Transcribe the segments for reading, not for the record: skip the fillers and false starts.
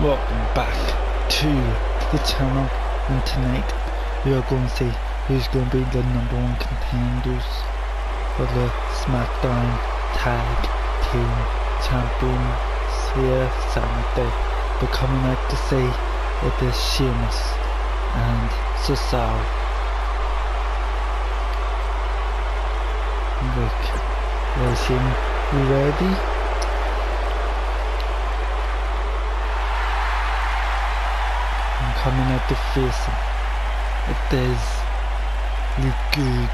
Welcome back to the channel, and tonight we are going to see who's going to be the #1 contenders for the SmackDown Tag Team Champions here Saturday. We're coming out to see it is Sheamus and Cesaro. Look, there's him ready. Coming out to face him. It is the Good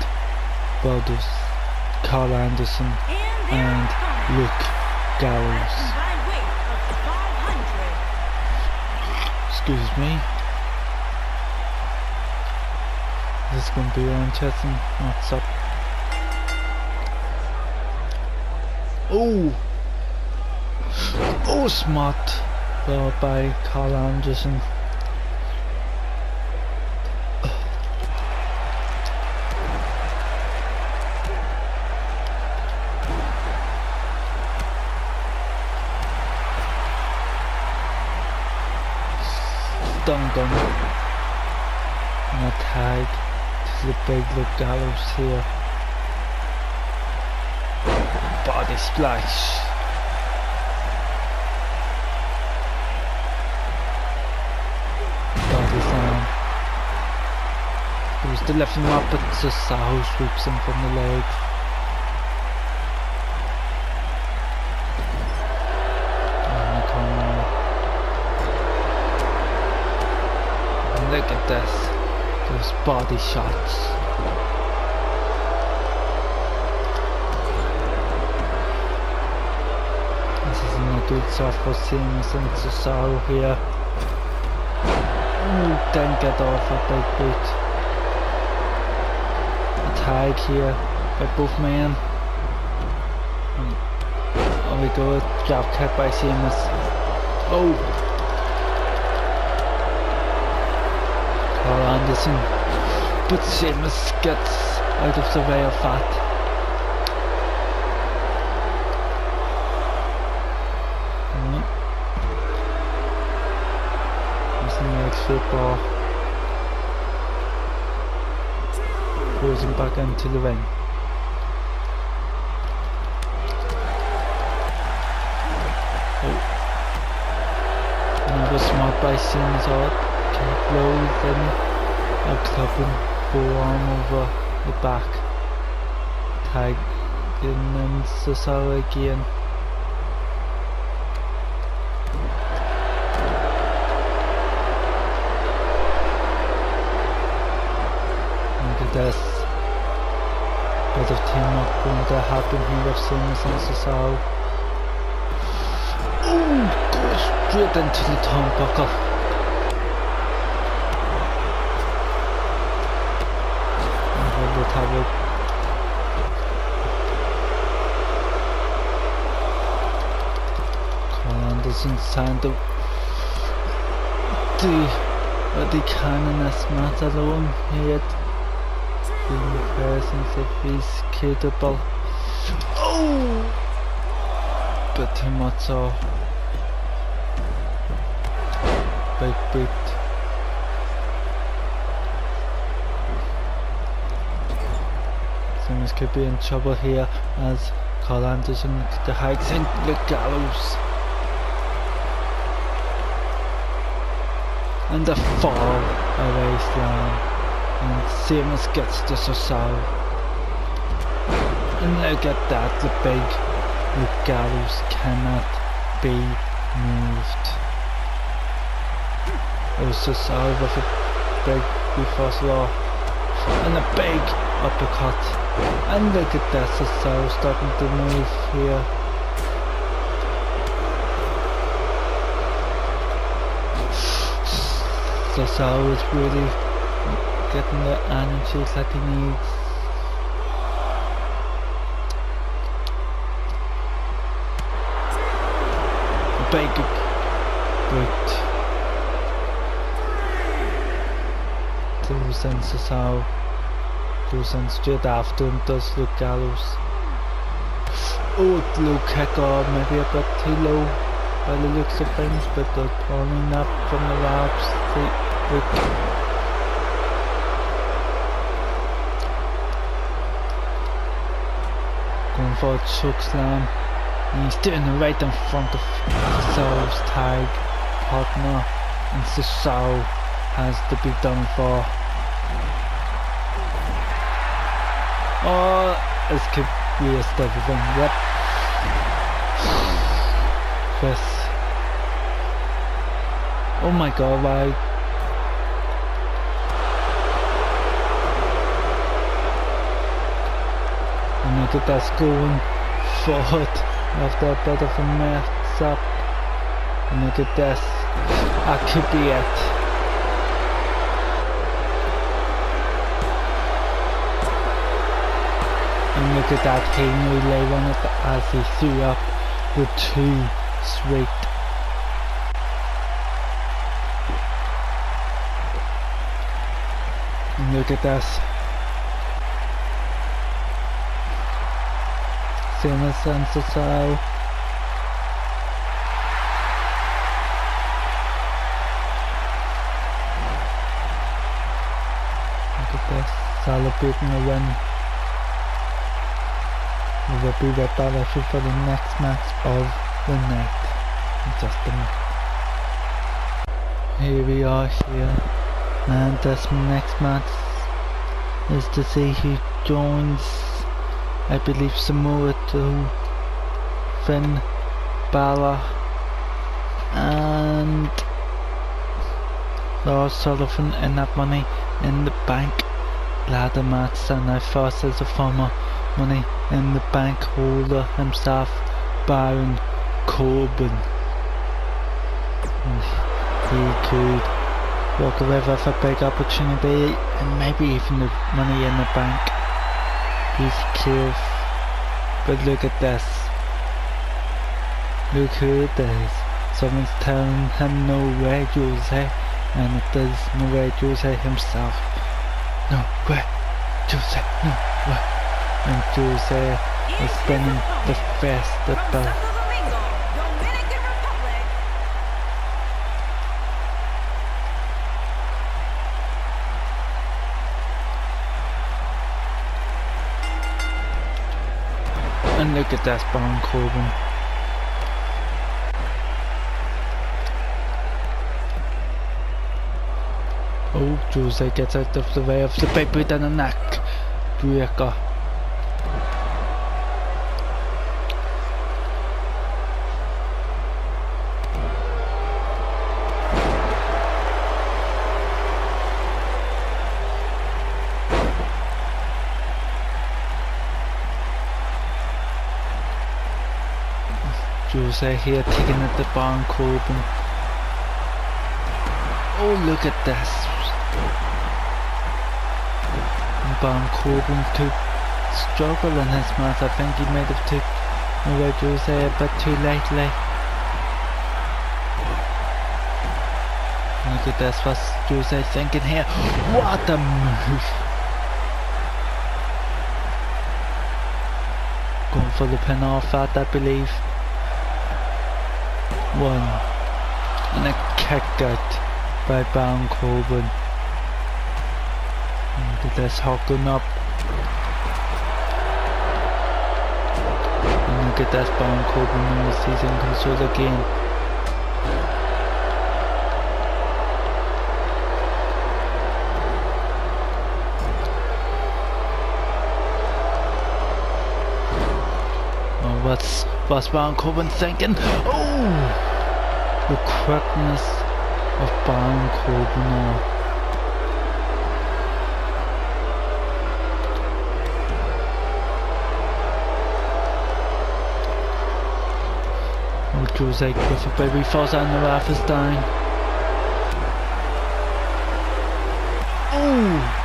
Brothers, Carl Anderson and Luke Gallows. Excuse me. This is going to be interesting. What's up? Oh, smart there by Carl Anderson. Gun and a tag to the big Luke Gallows here. Body splash. Body slam. He was to lift him up, but Cesaro sweeps him from the leg. Look at this, those body shots. This isn't a good shot for Sheamus and Cesaro here. Didn't get off a big boot. A tag here by both men. And we go, drop kick by Sheamus. Carl Anderson, but Sheamus gets out of the way of that. Here's the next football. Throws him back into the ring. Another smart by Sheamus. Blows in a clubbing forearm over the back. Tag in and Cesaro again. Look at this. Bit of teamwork going to happen here of Sheamus and Cesaro. Goes straight into the turnbuckle. Carl Anderson's trying to do what he can in this match alone here. In the presence of he's capable. But too much of big boot. Sheamus could be in trouble here as Carl Anderson hikes in Luke Gallows. And the fall away slam. And Sheamus gets to Cesaro. And look at that, the big Luke Gallows cannot be moved. It was Cesaro with a big before slaw. And a big uppercut. And look at that, Cesaro starting to move here. Cesaro is really getting the energy that he needs. Big boot. Throws in Cesaro. Goes in straight after him, does Luke Gallows. Low kick, or maybe a bit too low. by the looks of things, but they're pulling up from the ropes. Going for a choke slam. And he's doing it right in front of Cesaro's tag partner. And Cesaro has to be done for. Oh, this could waste everything. Yep. Yes. Oh my god, why? And look at that going forward after a bit of a mess up. And look at this. That could be it. And look at that, he knew lay on it as he threw up the 2 straight. And look at this. Sinus and Cesaro. Look at this, celebrating a win. We will be right back actually for the next match of the night. Just a minute. Here we are here, and this next match is to see who joins, I believe, Samoa Joe, Finn Balor and Lars Sullivan in that Money in the Bank ladder match. And I thought as a former Money in the Bank holder himself, Baron Corbin, he could walk away with a big opportunity and maybe even the Money in the Bank. He's clear, but look at this. Look who it is. Someone's telling him no way, Jose, and it is no way, Jose himself. No way, Jose, no way. And Jose is spinning the festival. And look at that, Baron Corbin. Oh, Jose gets out of the way of the big boot and a neck breaker. Jose here taking at the Baron Corbin. Oh, look at this. And Baron Corbin could struggle in his match. I think he might have took away Jose a bit too lately. Look at this, what's Jose thinking here? What a move! Going for the pin off that, I believe. One. And a kick out by Baron Corbin. Look at this, hooking up. And look at this, Baron Corbin knows he's in control again. Oh, what's Baron Corbin thinking? Oh! The quickness of Baron Corbin now. Oh, Jose with a baby falls down the ref is down. Oh!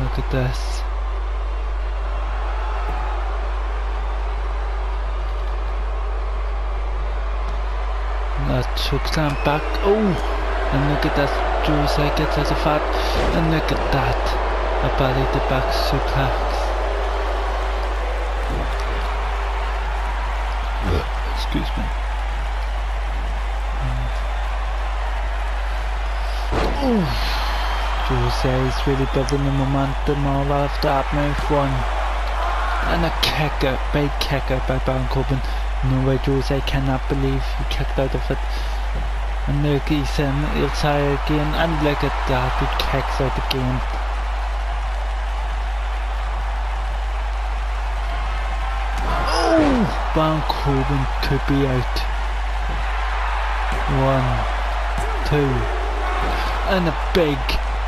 Look at this. That took slam back. Oh! And look at that. Jose gets out of that. And look at that. A belly to back suplex. Excuse me. Jose is really building the momentum all after that move one. And a kicker, big kicker by Baron Corbin. No way Jose cannot believe he kicked out of it. And look, he's saying he'll try again, and look at that, he kicks out again. Oh! Baron Corbin could be out. 1, 2, and a big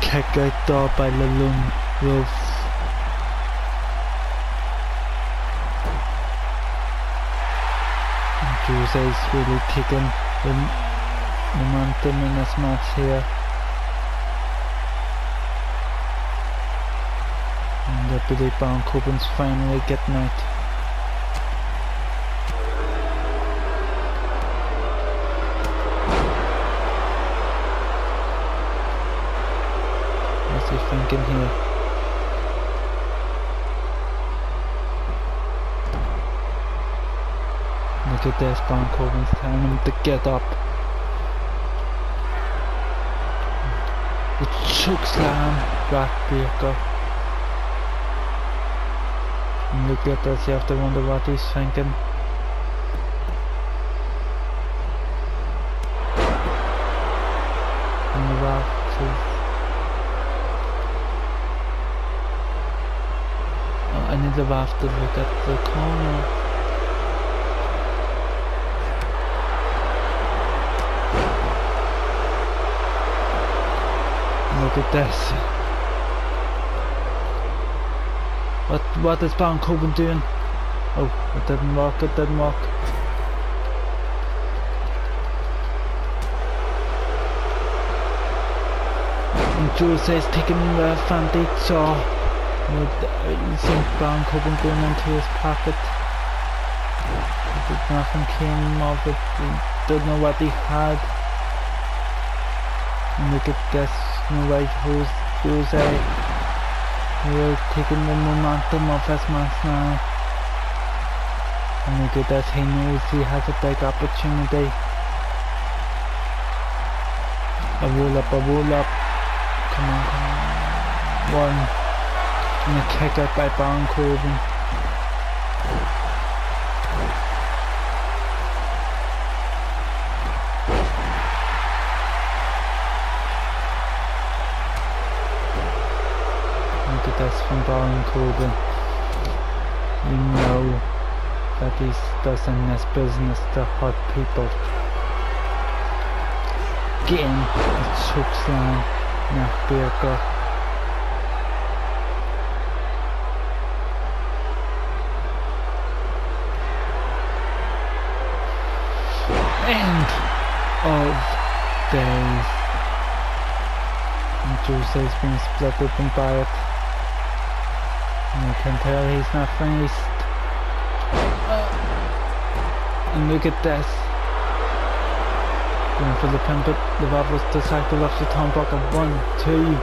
kick out there by the lone wolf. Jose's really taking the momentum in this match here. And I believe Baron Corbin's finally getting out. What's he thinking here? Look at this, Baron Corbin's telling him to get up. The choke slam, backbreaker. And look at this, you have to wonder what he's thinking. And the ref too. Oh, I need the ref to look at the corner. Look at this. What is Baron Corbin doing? Oh, it didn't work, it didn't work. And Jose's taking the advantage, so you see Baron Corbin going into his pocket. But nothing came of it, he didn't know what he had. And look at this. No way, Jose. We're taking the momentum of this match now. And look at this, he knows he has a big opportunity. A roll up, a roll up. Come on, come on. 1. And a kick out by Baron Corbin. That's from Baron Corbin. You know that he does in this business to hurt people. Getting a chokeslam, neckbreaker. End of days. And Jose's been split open by it. You can tell he's not finished. And look at this. Going for the pin, but the ref was distracted with the turnbuckle. 1, 2.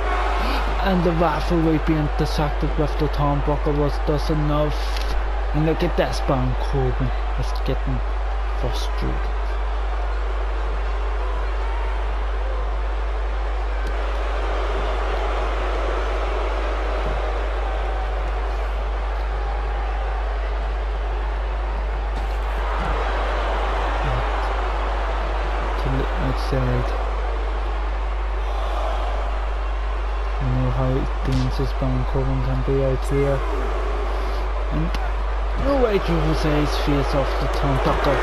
And the referee being distracted with the turnbuckle was just enough. And look at this, Baron Corbin is getting frustrated. Outside. You know how dangerous Baron Corbin can be out here. And no way to Jose's face off the turnbuckle.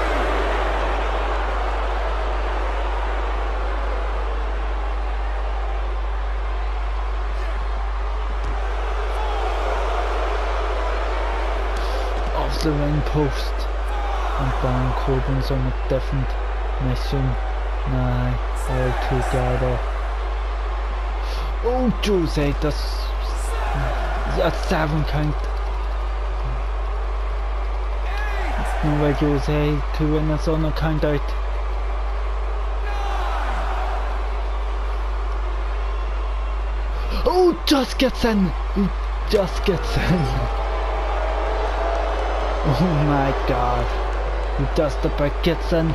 Off the ring post. And Baron Corbin's on a different mission. Nah, all together. Oh, Jose, that's 7 count. No way Jose could win this on a count out. Oh, just gets in. He just gets in. Oh my god. He just about gets in.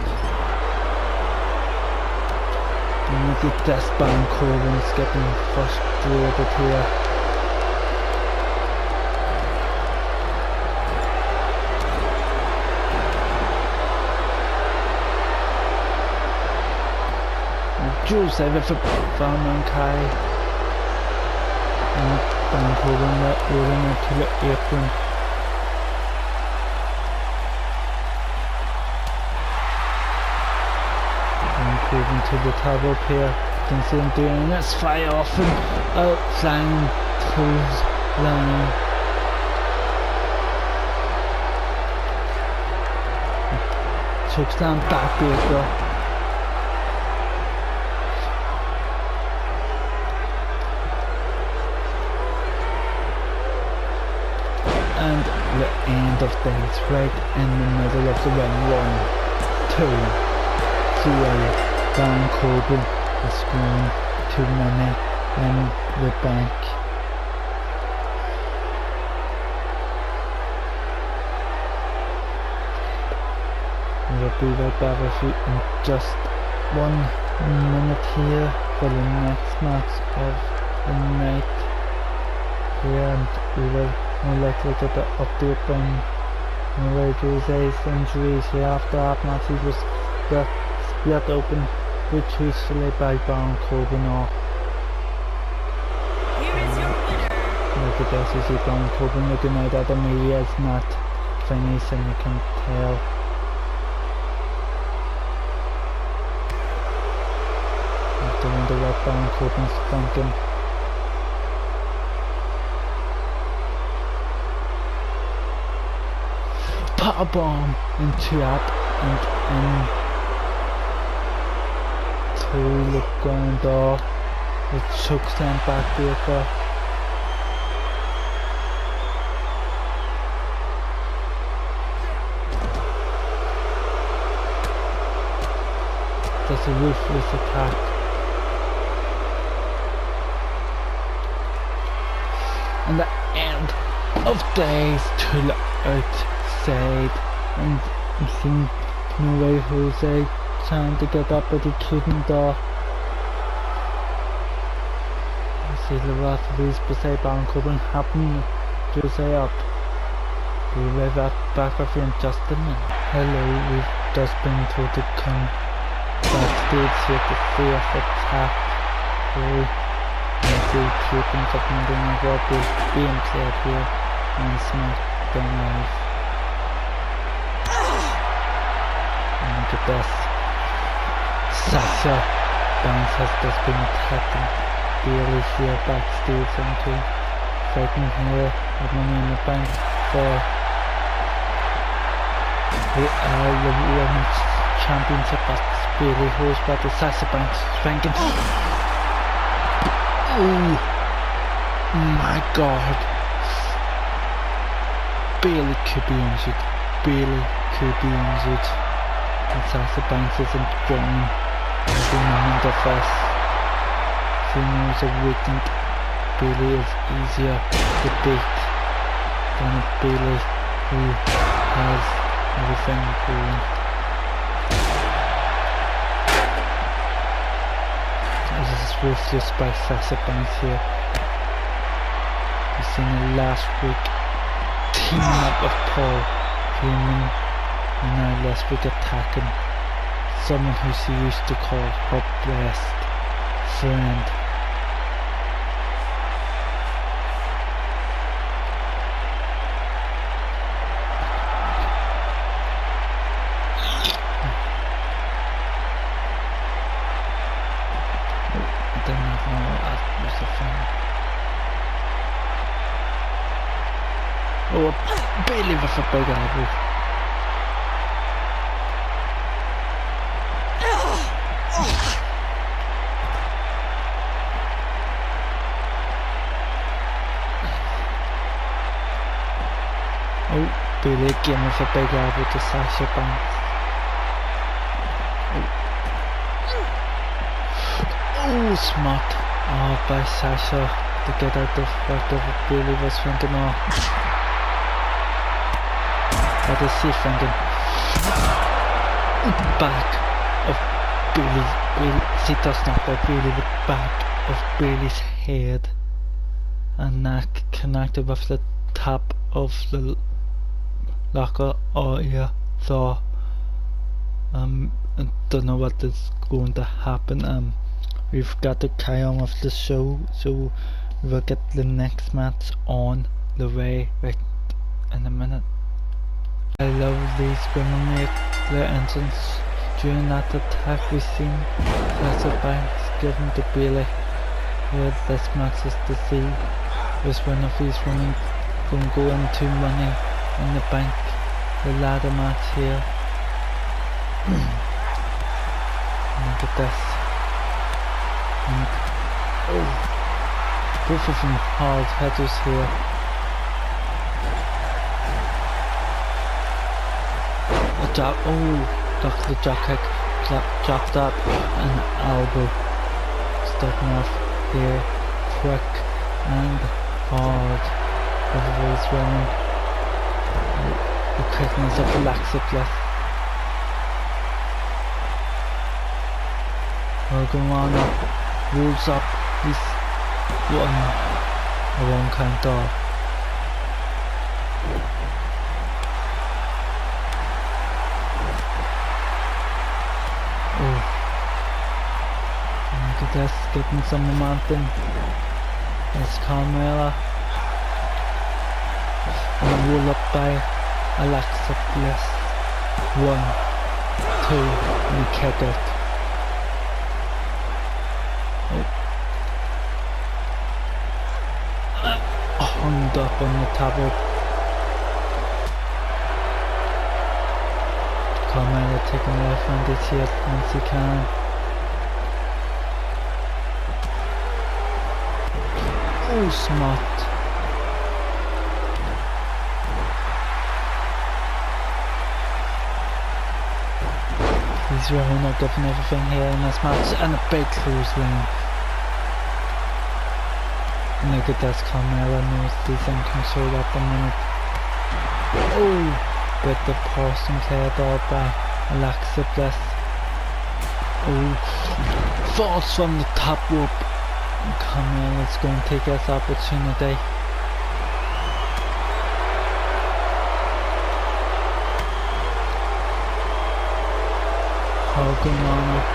And look at this Baron Corbin's getting frustrated here. Jules over for Baron Kai. And Baron Corbin rolling into the apron. Baron Corbin to the top up here. Can see him doing this fire off and out flying close line. Chokeslam backbreaker. And the end of things, right in the middle of the ring. 1, 2, 3. Baron Corbin is going to Money in the Bank. We'll be right back with you in just 1 minute here for the next match of the night here, and we will more likely get the update on Jose's injuries here. After that match he was split open retreatfully by Baron Corbin. Look at this, you see Baron Corbin looking out at him. He is not finished, and you can tell. I wonder what Baron Corbin's thinking. Powerbomb into up and in to the ground door. The chokeslam backbreaker. That's a ruthless attack. And the end of days to the outside, and you see no way Jose trying to get up, but he couldn't. You see the referees beside Baron Corbin helping Jose up. We'll be right back with you in just a minute. Hello, we've just been told to come backstage here to see us attack. You see tapings of Monday Night Raw being played here on SmackDown Live. And look at this. Sasha Banks has just been attacking Bayley here backstage, and fighting here at Money in the Bank for the Women's Championship as Bayley holds back the Sasha Banks ranking. Oh my god. Bayley could be injured. Bayley could be injured. And Sasha Banks isn't going every moment of this. She knows a weakened Bayley is easier to beat than a Bayley who has everything going. This is ruthless by Sasha Banks here. We've seen it last week teaming up with Paul Heyman, and now last week attacking someone who she used to call her best friend. Oh, Bayley with a big elbow. Oh, Bayley again with a big elbow to Sasha Banks. Oh, smart. Oh, by Sasha. to get out of what WWE was thinking of. What is he thinking? Back of Bailey. He does not by Bailey, the back of Bailey's head and neck connected with the top of the locker area. So I don't know what is going to happen. We've got to carry on with the show, so we will get the next match on the way right in a minute. I love these women make their entrance during that attack. We seen Sasha Banks given to Bailey. Here this match is to see which one of these women going to go into Money in the Bank, the ladder match here. Look at this. And, oh, both of them hard headers here. A drop, oh, look at the drop kick, drop that, and elbow. Starting off here, quick and hard. Everybody's running. The quickness of the laxative. Morgana rolls up, he's one count off. Oh, look at this, getting some momentum. It's Carmella. And roll up by Alexa Bliss. 1, 2, and kick out. Hung up on the table. Carmella taking the advantage here once he can. Oh, smart. He's really not giving everything here in this match, and a big clothesline. Look at this, Carmella knows he's in control at the minute. Oh, but the person cleared out by Alexa Bliss. Oh, falls from the top rope. Carmella's going to take this opportunity. Morgana.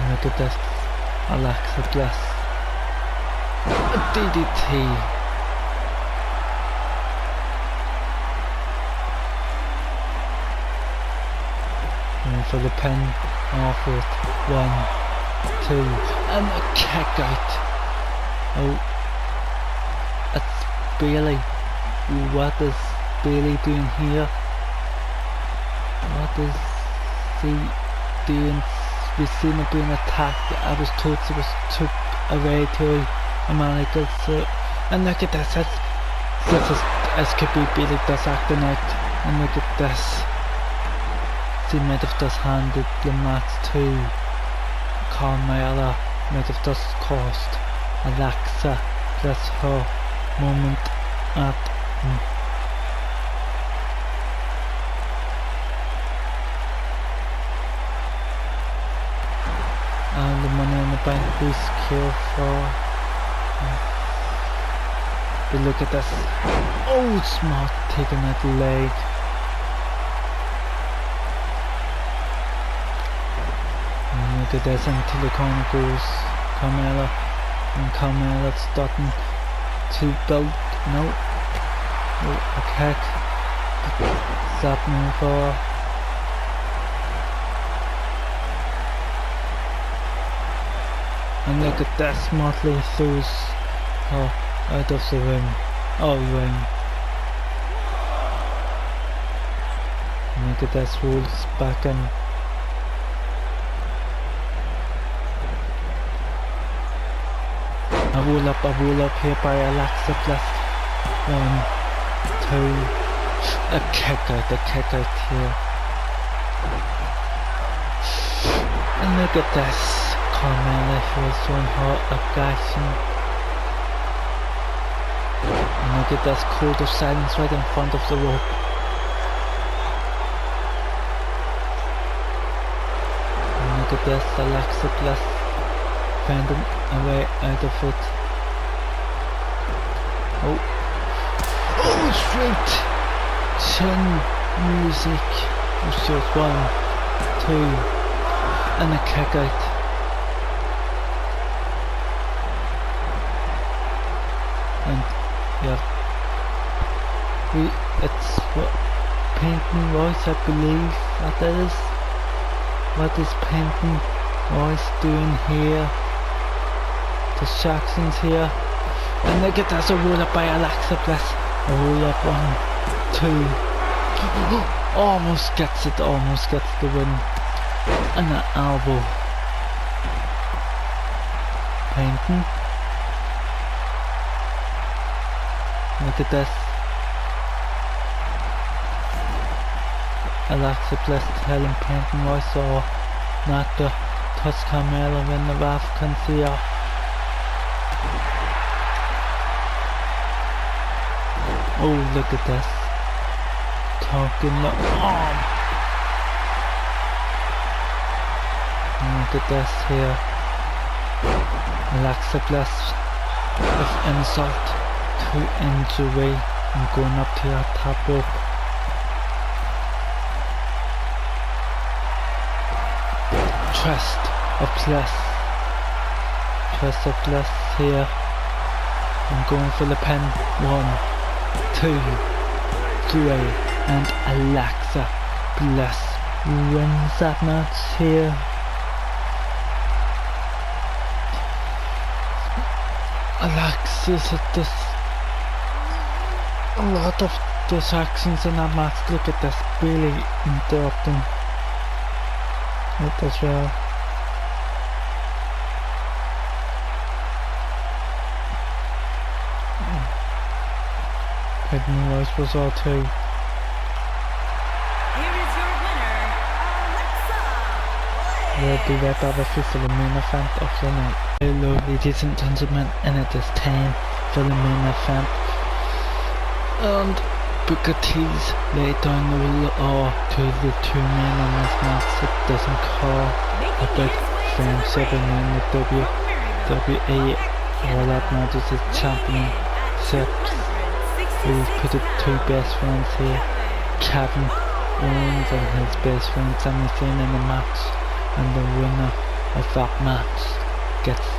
Look at this, Alexa Bliss. A DDT. And for the pin off it. 1, 2, and a kick out. Oh, it's Bailey. What is Bailey doing here? What is he doing? We've seen her being attacked. I was told she was took away to America. So, and look at this. This could be Bailey just acting out. And look at this. She might have just handed the match to Carmella. Might have just cost Alexa. That's her moment at. And the Money in the Bank we secure for. But look at this. Oh, smart taking that leg. And look at this, until the corner goes Carmella. And Carmella's starting to build. No. Oh, a kick. Stop moving forward. And look at that, smartly throws her out of the ring. Oh, ring. And look at this, rolls back in. A roll up here by Alexa Bliss. 1, 2, a kick out here. And look at this. Carmella was showing her aggression. And look at this code of silence right in front of the rope. And look at this, Alexa Bliss finding a way out of it. Oh. Oh, straight chin music. It's just 1, 2, and a kick out. And yeah, it's what Peyton Royce, I believe that is. What is Peyton Royce doing here? The Jackson's here. And look at that, a roll up by Alexa Bliss. A roll up, 1, 2. Almost gets it, almost gets the win. And an elbow. Peyton. Look at this. Alexa Bliss telling Peyton Royce or not to touch Carmella when the ref can see her. Oh, look at this. Talking the arm. Look at this here. Alexa Bliss with insult to injury and going up to her top rope. Trust of Bliss. Trust of Bliss here. I'm going for the pin. 1, 2, 3, and Alexa Bliss wins that match here. Alexa's at this. A lot of distractions in that match. Look at this, really interrupting it as well. Peyton Royce was all too. Here is your winner, Alexa Bliss. We'll be right back with you for the main event of the night. Hello ladies and gentlemen, and it is time for the main event. And Booker T's laid down the law to the 2 men in this match. It doesn't call about friendship in the WWE. All that matters is championships. We've put the 2 best friends here, Kevin Owens and his best friend Sami Zayn in the match, and the winner of that match gets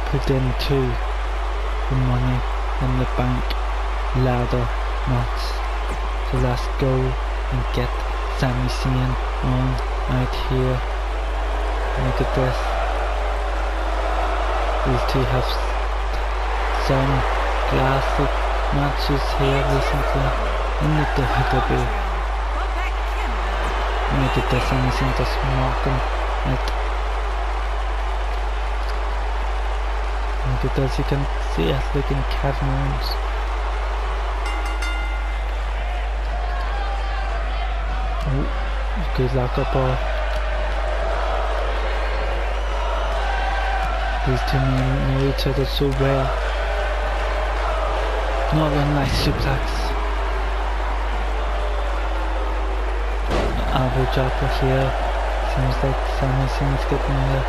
put into the Money in the Bank ladder match. So let's go and get Sami Zayn on out here. Look at this. These 2 have some classic matches here recently in the WWE. Look at this, Sami Zayn just mocking it. Look at this, you can see it looking Kevin Owens. Oh, good luck up all. These 2 men know each other so well. Northern Lights suplex. Elbow dropper here. Seems like Sami Zayn's getting the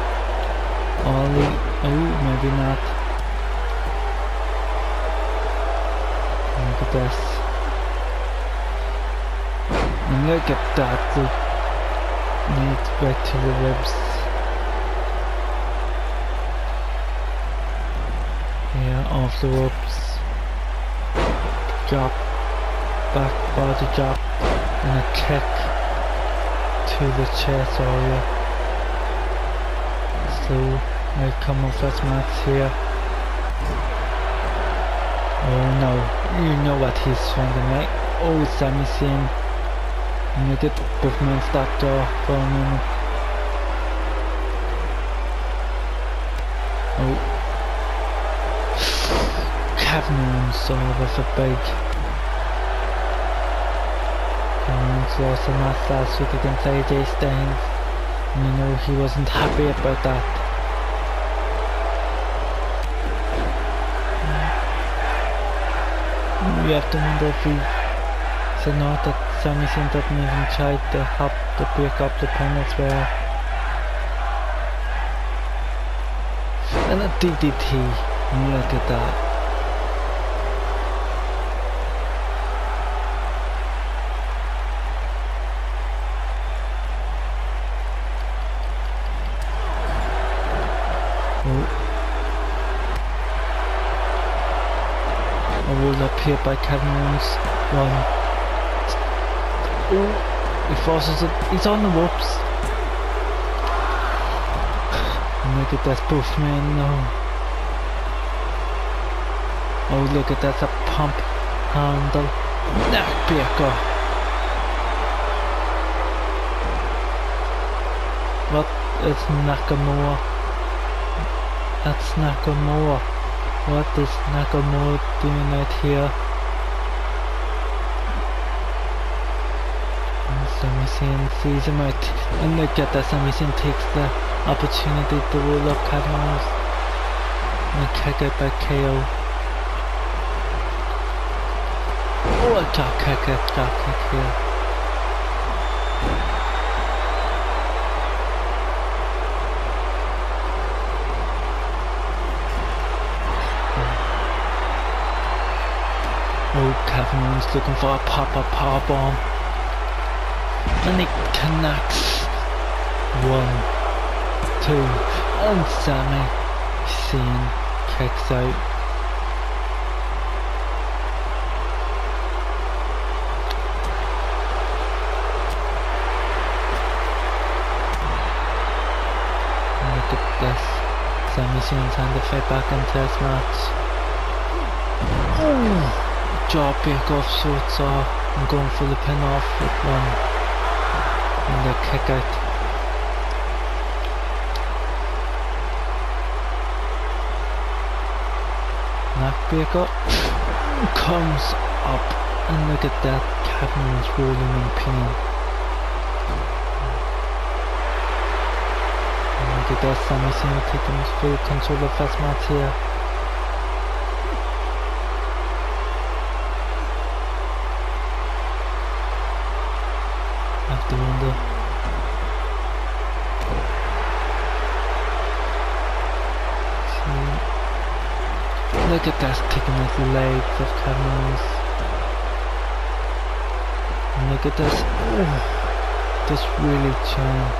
Ollie. Oh, maybe not. Look at this. And look at that. Knees back to the ribs. Yeah, off the ropes. Drop, back body drop, and a kick to the chest area. So outcome of this match here. Oh no, you know what he's trying to make. Oh, Sami Zayn. And look at both men stopped off for a minute. Oh. Kevin Owens saw with a big. Kevin Owens lost the match last week against AJ Styles. You know, he wasn't happy about that. You have to wonder if he said no, that Sami Zayn didn't even try to help to break up the pin as well. And a DDT, look at that. A roll up here by Kevin Owens. One. Oh, he forces it. He's on the ropes. Look at that, both men now. Oh, look at that, a pump handle. Neckbreaker. What is Nakamura? That's Nakamura. What is Nakamura doing out here? And Sami Zayn sees him out. And look at that, Sami Zayn takes the opportunity to roll up Kevin Owens. And kick out by KO. Oh, a drop kick here. Oh, Kevin Owens looking for a pop-up powerbomb. And he connects. 1, 2, and Sami Zayn kicks out. Look at this. Sami Zayn's hand to fight back into this match. Oh! Jawbreak off sorts off. I'm going for the pin off with 1. And the kick out. Neckbreaker comes up, and look at that, Kevin is rolling in pain. And look at that, Sami Zayn taking full control of this match here. I have to wonder. Look at that, taking out the legs of Kevin Owens. And look at this. Oh, this really trying.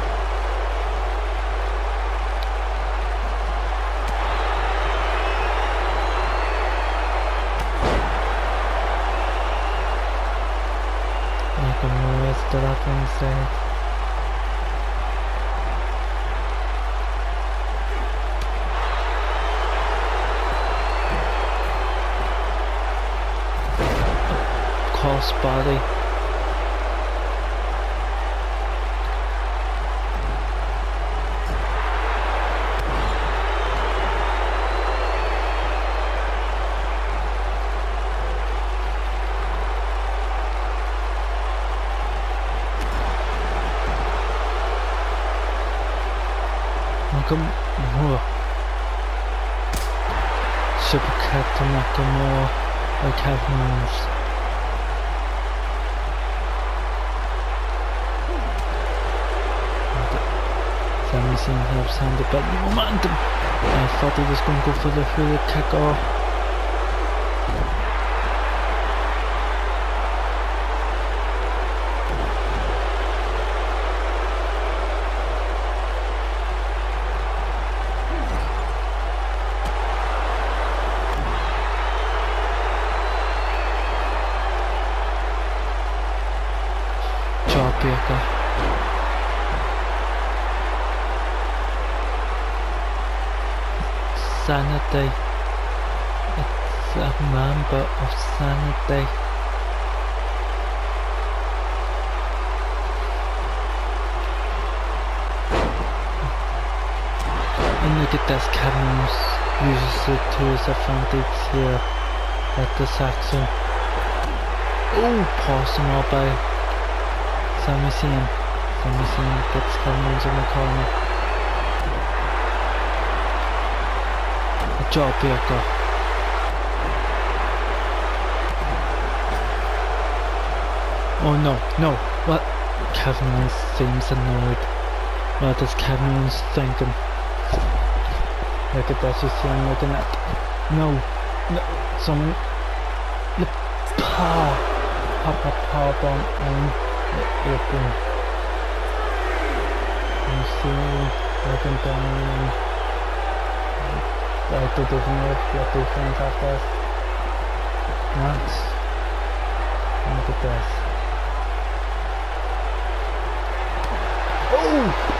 Nakamura is still up inside. Cross body. Nakamura. Super kick to Nakamura by Kevin Owens. Sami Zayn helps hand it, but momentum. I thought he was going to go for the full kick off. Jawbreaker. Sanity. It's a member of sanity. And look at this, Kevin uses it to his advantage here at the section. Oh, possible by Sami Zayn. Sami Zayn gets Kevin Owens in the corner. A jawbreaker. Oh no. What? Kevin Owens seems annoyed. What is Kevin Owens thinking? Look at that, you see him looking at... No, someone... The power bomb on the apron. You see him looking down. Right, they didn't know what defense after this. Max. Look at this. Oh!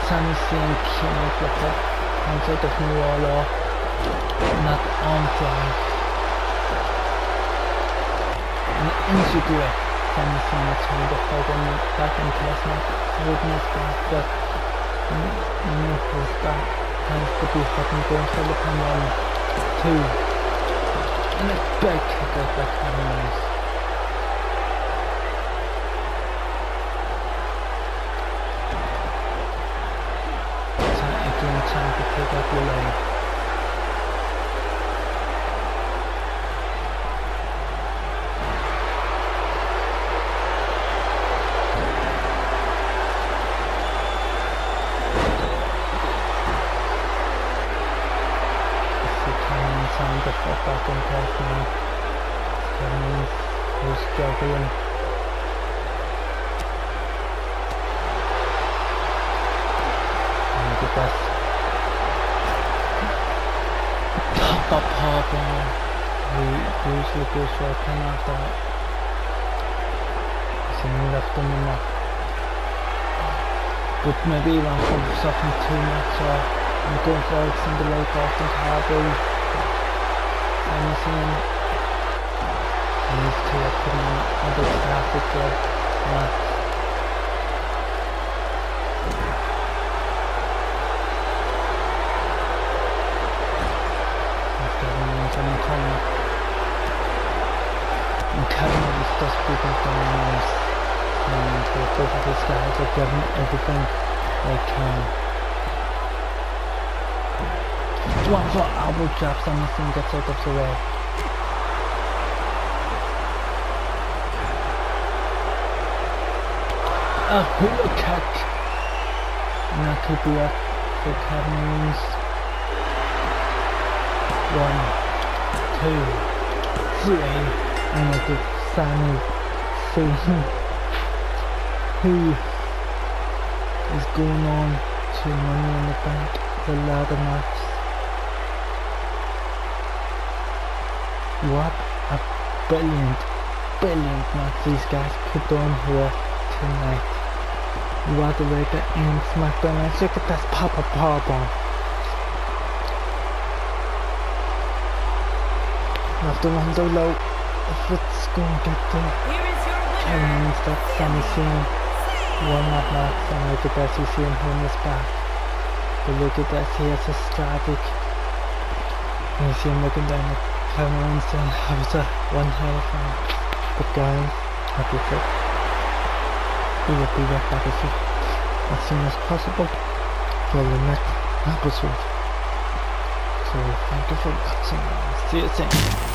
Sami Zayn can't flip it onto the new wall off. Not on flag. And insecure. Sami Zayn is trying to hold him back into this match. Holding his back, but his back has to be fucking going for the pin on 2. And a big kick out by Kevin Owens. Trying to take out your leg. Trying to fall back on top now. Kevin who's struggling. And the best. Top powerbomb. He usually goes for a pin after that. He's left him in there. But maybe he went for something too much, so I'm going for a single leg Boston Cowboy. Sami Zayn. And these two are putting on a bit classic match. In the corner. And Kevin Owens just beating down and both of these guys are giving everything they can. One for elbow jab, Sami Zayn gets out of the way. A hula kick. And that could be it for Kevin Owens. 1, 2, 3, and look at Sami Zayn, who is going on to Money in the Bank, the ladder match. What a brilliant match these guys put on here tonight. What a way to end SmackDown. Look at this powerbomb. I have to wonder low if it's going to get to Kevin Owens. That's Sami Zayn won that match, and look at this, you see him holding his back. But look at this, he has a static. And you see him looking down at Kevin Owens saying, that was a one hell of a match. But guys, that is it. We will be right back as soon as possible for the next episode. So thank you for watching. See you soon.